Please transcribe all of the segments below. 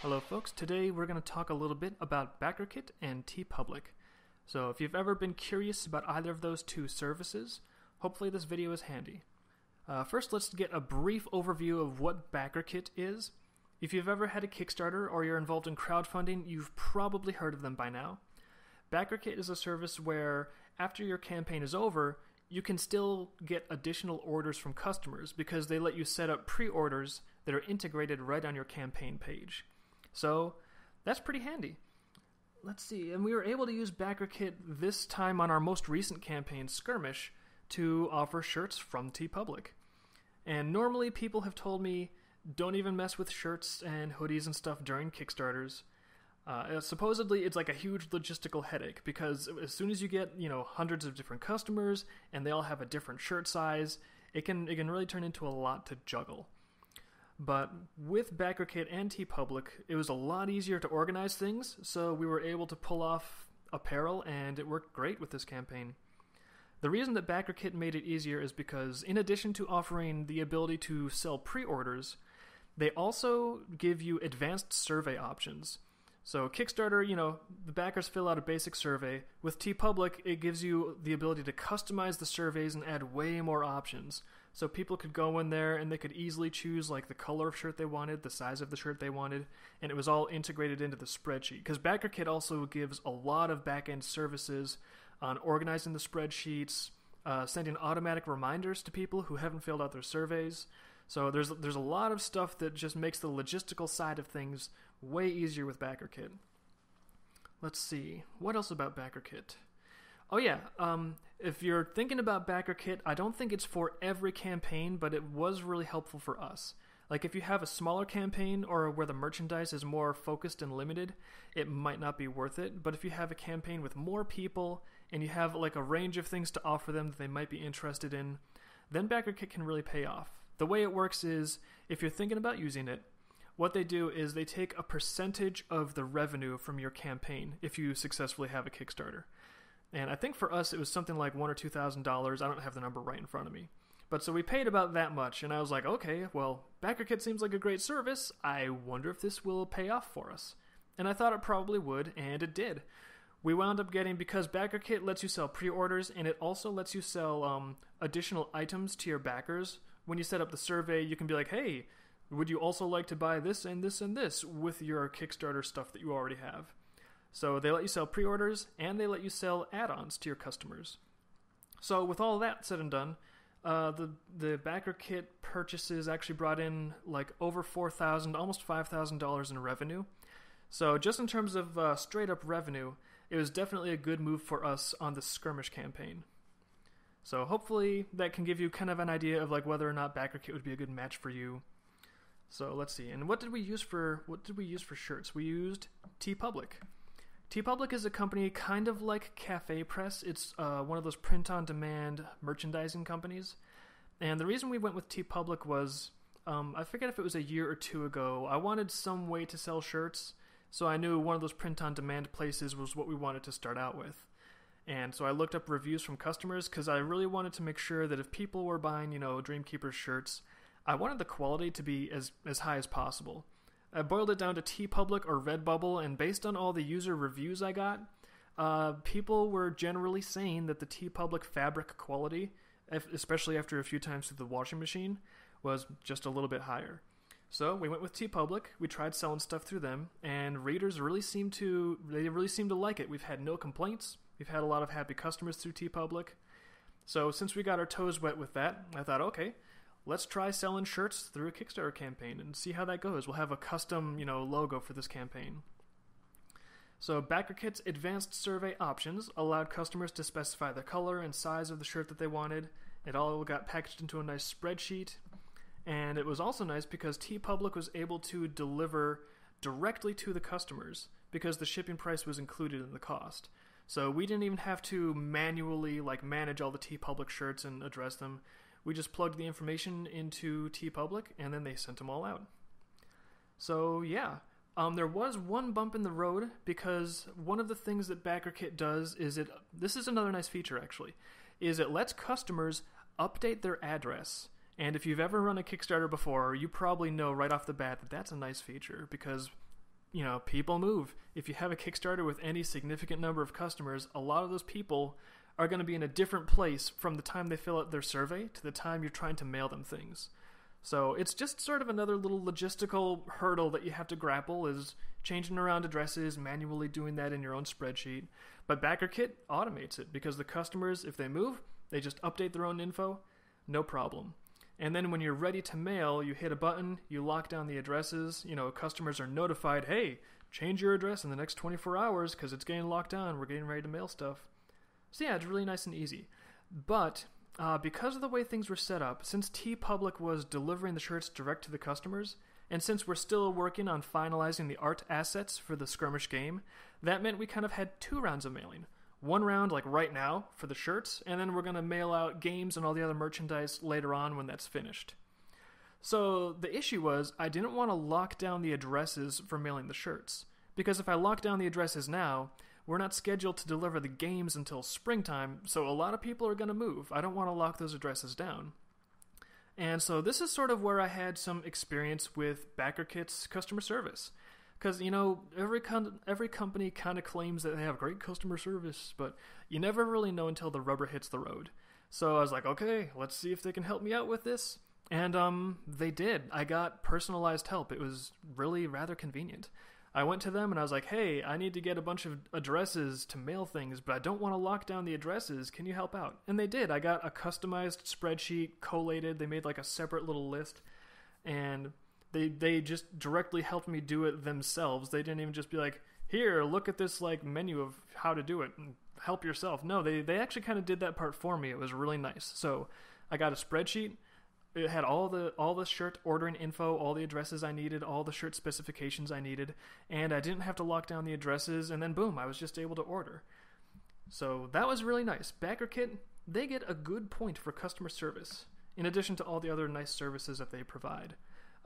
Hello folks, today we're going to talk a little bit about Backerkit and Teepublic. So if you've ever been curious about either of those two services, hopefully this video is handy. First, let's get a brief overview of what Backerkit is. If you've ever had a Kickstarter or you're involved in crowdfunding, you've probably heard of them by now. Backerkit is a service where, after your campaign is over, you can still get additional orders from customers because they let you set up pre-orders that are integrated right on your campaign page. So that's pretty handy. Let's see, and we were able to use Backerkit this time on our most recent campaign, Skirmish, to offer shirts from Teepublic. And normally people have told me, don't even mess with shirts and hoodies and stuff during Kickstarters. Supposedly it's like a huge logistical headache because as soon as you get, hundreds of different customers and they all have a different shirt size, it can really turn into a lot to juggle. But with Backerkit and Teepublic, it was a lot easier to organize things, so we were able to pull off apparel and it worked great with this campaign. The reason that Backerkit made it easier is because in addition to offering the ability to sell pre-orders, they also give you advanced survey options. So Kickstarter, the backers fill out a basic survey. With Teepublic, it gives you the ability to customize the surveys and add way more options. So people could go in there and they could easily choose like the color of shirt they wanted, the size of the shirt they wanted, and it was all integrated into the spreadsheet. Because Backerkit also gives a lot of back-end services on organizing the spreadsheets, sending automatic reminders to people who haven't filled out their surveys. So there's a lot of stuff that just makes the logistical side of things way easier with Backerkit. Let's see, what else about Backerkit? Oh yeah, if you're thinking about Backerkit, I don't think it's for every campaign, but it was really helpful for us. Like if you have a smaller campaign or where the merchandise is more focused and limited, it might not be worth it. But if you have a campaign with more people and you have like a range of things to offer them that they might be interested in, then Backerkit can really pay off. The way it works is, if you're thinking about using it, what they do is they take a percentage of the revenue from your campaign if you successfully have a Kickstarter. And I think for us it was something like $1,000 or $2,000. I don't have the number right in front of me. But so we paid about that much, and I was like, okay, well, Backerkit seems like a great service. I wonder if this will pay off for us. And I thought it probably would, and it did. We wound up getting, because Backerkit lets you sell pre-orders, and it also lets you sell additional items to your backers. When you set up the survey, you can be like, hey, would you also like to buy this and this and this with your Kickstarter stuff that you already have? So they let you sell pre-orders, and they let you sell add-ons to your customers. So with all that said and done, the Backerkit purchases actually brought in like over $4,000, almost $5,000 in revenue. So just in terms of straight-up revenue, it was definitely a good move for us on the Skirmish campaign. So hopefully that can give you kind of an idea of like whether or not Backerkit would be a good match for you. So let's see. And what did we use for shirts? We used Teepublic. Teepublic is a company kind of like Cafe Press. It's one of those print-on-demand merchandising companies. And the reason we went with Teepublic was, I forget if it was a year or two ago, I wanted some way to sell shirts, so I knew one of those print-on-demand places was what we wanted to start out with. And so I looked up reviews from customers because I really wanted to make sure that if people were buying, Dreamkeeper shirts, I wanted the quality to be as high as possible. I boiled it down to Teepublic or Redbubble, and based on all the user reviews I got, people were generally saying that the Teepublic fabric quality, especially after a few times through the washing machine, was just a little bit higher. So we went with Teepublic, we tried selling stuff through them, and readers really seem to like it. We've had no complaints. We've had a lot of happy customers through Teepublic. So since we got our toes wet with that, I thought, okay, let's try selling shirts through a Kickstarter campaign and see how that goes. We'll have a custom, logo for this campaign. So Backerkit's advanced survey options allowed customers to specify the color and size of the shirt that they wanted. It all got packaged into a nice spreadsheet. And it was also nice because Teepublic was able to deliver directly to the customers because the shipping price was included in the cost. So we didn't even have to manually manage all the Teepublic shirts and address them. We just plugged the information into Teepublic and then they sent them all out. So yeah, there was one bump in the road because one of the things that Backerkit does is this is another nice feature actually, is it lets customers update their address. And if you've ever run a Kickstarter before, you probably know right off the bat that that's a nice feature because people move. If you have a Kickstarter with any significant number of customers, a lot of those people are going to be in a different place from the time they fill out their survey to the time you're trying to mail them things. So it's just sort of another little logistical hurdle that you have to grapple, is changing around addresses, manually doing that in your own spreadsheet. But Backerkit automates it because the customers, if they move, they just update their own info, no problem. And then when you're ready to mail, you hit a button, you lock down the addresses, customers are notified, hey, change your address in the next 24 hours because it's getting locked down, we're getting ready to mail stuff. So yeah, it's really nice and easy. But because of the way things were set up, since TeePublic was delivering the shirts direct to the customers, and since we're still working on finalizing the art assets for the skirmish game, that meant we kind of had 2 rounds of mailing. One round, like right now, for the shirts, and then we're going to mail out games and all the other merchandise later on when that's finished. So the issue was, I didn't want to lock down the addresses for mailing the shirts, because if I lock down the addresses now, we're not scheduled to deliver the games until springtime, so a lot of people are going to move. I don't want to lock those addresses down. And so this is sort of where I had some experience with Backerkit's customer service. Because, every company kind of claims that they have great customer service, but you never really know until the rubber hits the road. So I was like, okay, let's see if they can help me out with this. And they did. I got personalized help. It was really rather convenient. I went to them and I was like, hey, I need to get a bunch of addresses to mail things, but I don't want to lock down the addresses. Can you help out? And they did. I got a customized spreadsheet collated. They made like a separate little list, and they just directly helped me do it themselves. They didn't even just be like, here, look at this like menu of how to do it and help yourself. No, they actually kind of did that part for me. It was really nice. So I got a spreadsheet. It had all the shirt ordering info, all the addresses I needed, all the shirt specifications I needed, and I didn't have to lock down the addresses, and then boom, I was just able to order. So that was really nice. Backerkit, they get a good point for customer service, in addition to all the other nice services that they provide.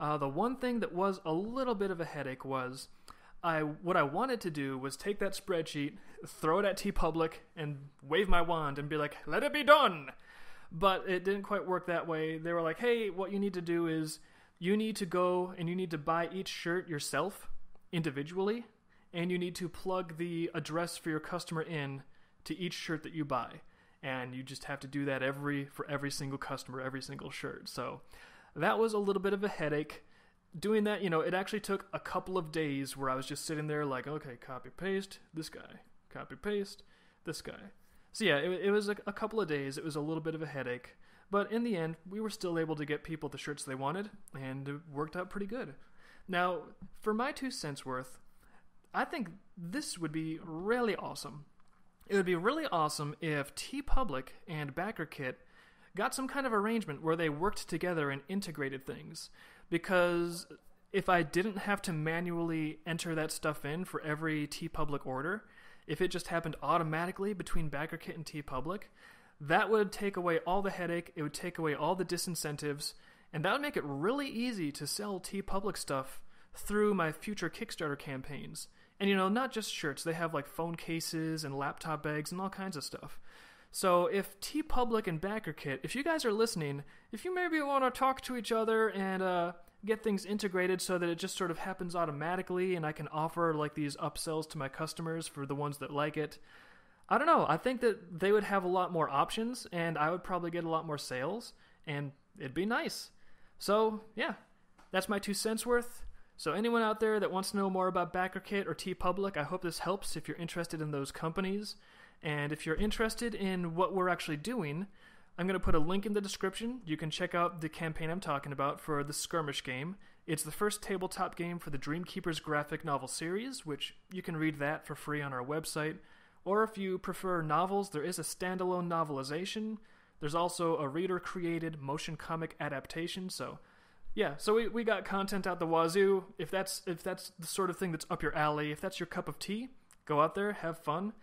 The one thing that was a little bit of a headache was, what I wanted to do was take that spreadsheet, throw it at TeePublic, and wave my wand and be like, let it be done! But it didn't quite work that way. They were like, hey, what you need to do is you need to go and you need to buy each shirt yourself individually, and you need to plug the address for your customer in to each shirt that you buy. And you just have to do that for every single customer, every single shirt. So that was a little bit of a headache. Doing that, it actually took a couple of days where I was just sitting there like, okay, copy, paste, this guy, copy, paste, this guy. So yeah, it was a couple of days. It was a little bit of a headache. But in the end, we were still able to get people the shirts they wanted, and it worked out pretty good. Now, for my 2 cents worth, I think this would be really awesome. It would be really awesome if TeePublic and Backerkit got some kind of arrangement where they worked together and integrated things. Because if I didn't have to manually enter that stuff in for every TeePublic order, if it just happened automatically between Backerkit and TeePublic, that would take away all the headache, it would take away all the disincentives, and that would make it really easy to sell TeePublic stuff through my future Kickstarter campaigns. And not just shirts, they have like phone cases and laptop bags and all kinds of stuff. So if TeePublic and Backerkit, if you guys are listening, if you maybe want to talk to each other and get things integrated so that it just sort of happens automatically and I can offer like these upsells to my customers for the ones that like it, I don't know. I think that they would have a lot more options and I would probably get a lot more sales and it'd be nice. So yeah, that's my 2 cents worth. So anyone out there that wants to know more about Backerkit or TeePublic, I hope this helps if you're interested in those companies. And if you're interested in what we're actually doing, I'm going to put a link in the description. You can check out the campaign I'm talking about for the Skirmish game. It's the first tabletop game for the Dreamkeepers graphic novel series, which you can read that for free on our website. Or if you prefer novels, there is a standalone novelization. There's also a reader-created motion comic adaptation. So yeah, so we got content out the wazoo. If that's the sort of thing that's up your alley, if that's your cup of tea, go out there, have fun,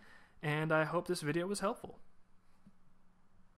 and I hope this video was helpful.